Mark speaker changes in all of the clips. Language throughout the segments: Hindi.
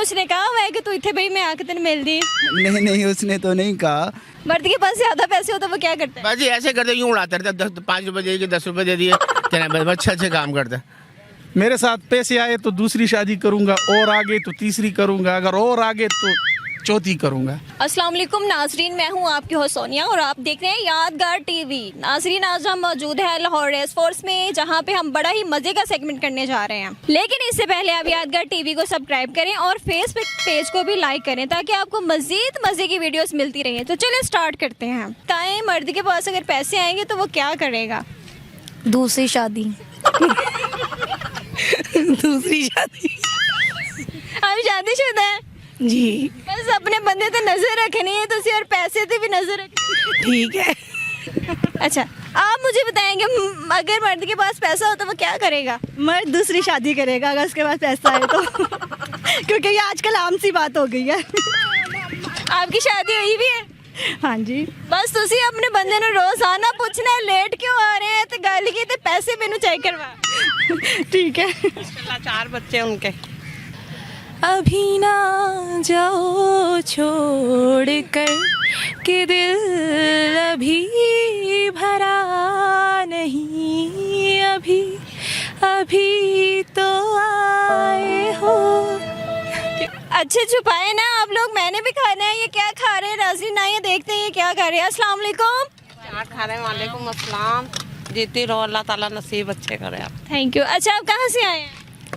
Speaker 1: उसने कहा हुआ है कि तू इतने भाई मैं आके तेने मिल दी।
Speaker 2: नहीं नहीं, उसने तो नहीं कहा।
Speaker 1: मर्द के पास ज्यादा पैसे हो तो वो क्या करता है?
Speaker 3: बाजी ऐसे करते यूँ उड़ाते रहते, 5 रुपए दे दिए, 10 रुपए दे दिए, तेरा अच्छे काम करता है।
Speaker 4: मेरे साथ पैसे आए तो दूसरी शादी करूंगा, और आगे तो तीसरी करूंगा, अगर और आगे तो चौथी करूंगा।
Speaker 1: अस्सलाम वालेकुम नाजरीन, मैं हूं आपकी हो सोनिया और आप देख रहे हैं यादगार टीवी। नाजरीन, आज हम मौजूद हैं लाहौर रेस फोर्स में, जहां पे हम बड़ा ही मजे का सेगमेंट करने जा रहे हैं। लेकिन इससे पहले आप यादगार टीवी को सब्सक्राइब करें और फेसबुक पेज को भी लाइक करें ताकि आपको मजीद मजे की वीडियोस मिलती रहे। तो चलिए स्टार्ट करते हैं। बताएं, मर्द के पास अगर पैसे आएंगे तो वो क्या करेगा?
Speaker 5: दूसरी शादी। दूसरी शादी।
Speaker 1: आप शादीशुदा हैं
Speaker 5: जी।
Speaker 1: बस अपने बंदे ते नजर रखनी है तुसी और पैसे ते भी नजर रखनी।
Speaker 5: ठीक है।
Speaker 1: अच्छा, आप मुझे बताएंगे अगर मर्द के पास पैसा हो तो वो क्या करेगा?
Speaker 5: मर्द दूसरी शादी करेगा अगर उसके पास पैसा है तो। क्योंकि ये आजकल आम सी बात हो गई है।
Speaker 1: आपकी शादी हुई भी है?
Speaker 5: हाँ जी।
Speaker 1: बस तुसी अपने बंदे ने रोजाना पूछना है लेट क्यों आ रहे हैं, तो गल की ते पैसे मैनू चेक करवा।
Speaker 5: ठीक है।
Speaker 6: 4 बच्चे उनके।
Speaker 5: अभी ना जाओ छोड़ कर कि दिल अभी भरा नहीं, अभी अभी तो आए हो।
Speaker 1: अच्छे छुपाए ना आप लोग, मैंने भी खाना है। ये क्या खा रहे हैं नाज़रीन? ना ये देखते हैं ये क्या खा रहे हैं। अस्सलाम वालेकुम।
Speaker 6: क्या खा रहे हैं? वालेकुम अस्सलाम। जीती रहो, अल्लाह ताला नसीब अच्छे करे आप।
Speaker 1: Thank you. अच्छा, आप कहाँ से आए हैं?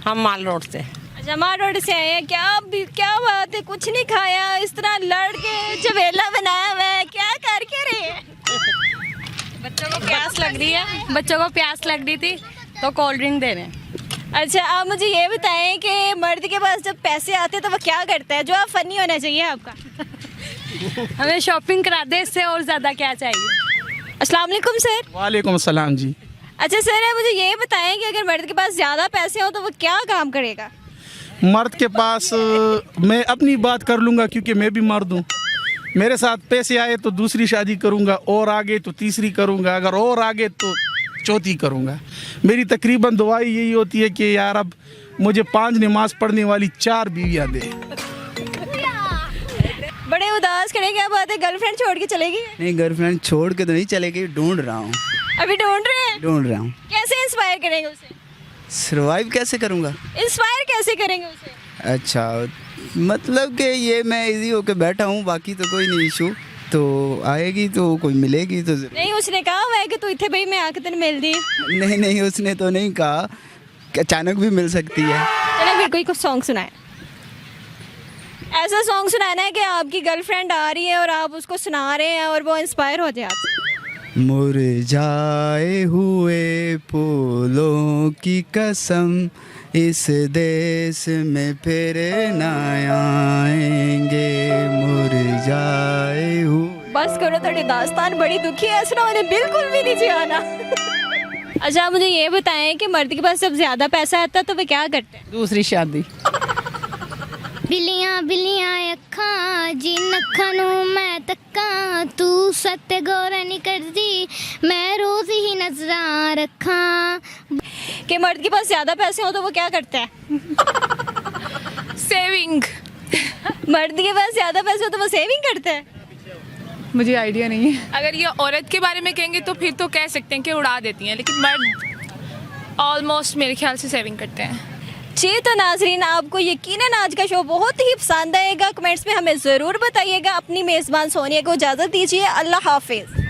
Speaker 6: हम माल रोड से।
Speaker 1: अच्छा, मार रोड से आए हैं। क्या बात है, कुछ नहीं खाया, इस तरह लड़ के चवेला बनाया हुआ है, क्या करके रहे हैं?
Speaker 5: बच्चों को प्यास लग रही है, बच्चों को प्यास लग रही थी तो कोल्ड ड्रिंक दे रहे हैं।
Speaker 1: अच्छा, आप मुझे ये बताएं कि मर्द के पास जब पैसे आते हैं तो वो क्या करता है? जो आप फनी होना चाहिए आपका।
Speaker 5: हमें शॉपिंग करा दे, इससे और ज़्यादा क्या चाहिए।
Speaker 1: अस्सलाम वालेकुम सर।
Speaker 4: वालेकुम सलाम जी।
Speaker 1: अच्छा सर, आप मुझे ये बताएं कि अगर मर्द के पास ज़्यादा पैसे हो तो वो क्या काम करेगा?
Speaker 4: मर्द के पास मैं अपनी बात कर लूँगा क्योंकि मैं भी मर्द हूँ। मेरे साथ पैसे आए तो दूसरी शादी करूँगा, और आगे तो तीसरी करूँगा, अगर और आगे तो चौथी करूँगा। मेरी तकरीबन दुआ यही होती है कि यार अब मुझे 5 नमाज पढ़ने वाली 4 बीवियाँ दे।
Speaker 1: बड़े उदास खड़े, क्या बात है, गर्लफ्रेंड छोड़ के चलेगी?
Speaker 2: नहीं, गर्लफ्रेंड छोड़ के तो नहीं चलेगी, ढूंढ रहा हूँ।
Speaker 1: अभी ढूंढ रहे हैं?
Speaker 2: ढूंढ रहा हूँ।
Speaker 1: कैसे इंस्पायर करेंगे उसे?
Speaker 2: सर्वाइव कैसे करूँगा?
Speaker 1: इंस्पायर कैसे करेंगे उसे?
Speaker 2: अच्छा, मतलब कि ये मैं इजी होके बैठा हूँ, बाकी तो कोई नहीं इशू। तो आएगी तो कोई मिलेगी तो जरूर।
Speaker 1: नहीं, उसने कहा हुआ है कि तू इतने भाई मैं आके तेने मिल दी।
Speaker 2: नहीं नहीं, उसने तो नहीं कहा कि अचानक भी मिल सकती है।
Speaker 1: चलो फिर कोई कुछ सॉन्ग सुनाए। ऐसा सॉन्ग सुनाना है कि आपकी गर्लफ्रेंड आ रही है और आप उसको सुना रहे हैं और वो इंस्पायर हो जाए आपसे।
Speaker 2: मुरझाए हुए फूलों की कसम, इस देश में फिर न आएंगे, मुरझाए हुए।
Speaker 1: बस करो, थोड़ी दास्तान बड़ी दुखी है, ऐसा उन्हें बिल्कुल भी नहीं आना। अच्छा, आप मुझे ये बताएं कि मर्द के पास जब ज्यादा पैसा आता है तो वे क्या करते हैं?
Speaker 5: दूसरी शादी।
Speaker 7: बिल्लियां बिल्लियां अखा जी नखा नू मैं तक्का, तू सत्य गौरा नहीं करदी, मैं रोज ही नजरा रखा।
Speaker 1: कि मर्द के पास ज्यादा पैसे हो तो वो क्या करता है?
Speaker 5: सेविंग।
Speaker 1: मर्द के पास ज्यादा पैसे हो तो वो सेविंग करता है?
Speaker 5: मुझे आइडिया नहीं है।
Speaker 8: अगर ये औरत के बारे में कहेंगे तो फिर तो कह सकते हैं कि उड़ा देती हैं, लेकिन मर्द ऑलमोस्ट मेरे ख्याल से सेविंग करते हैं।
Speaker 1: जी, तो नाजरीन, आपको यकीनन आज का शो बहुत ही पसंद आएगा। कमेंट्स में हमें ज़रूर बताइएगा। अपनी मेज़बान सोनिया को इजाज़त दीजिए। अल्लाह हाफिज़।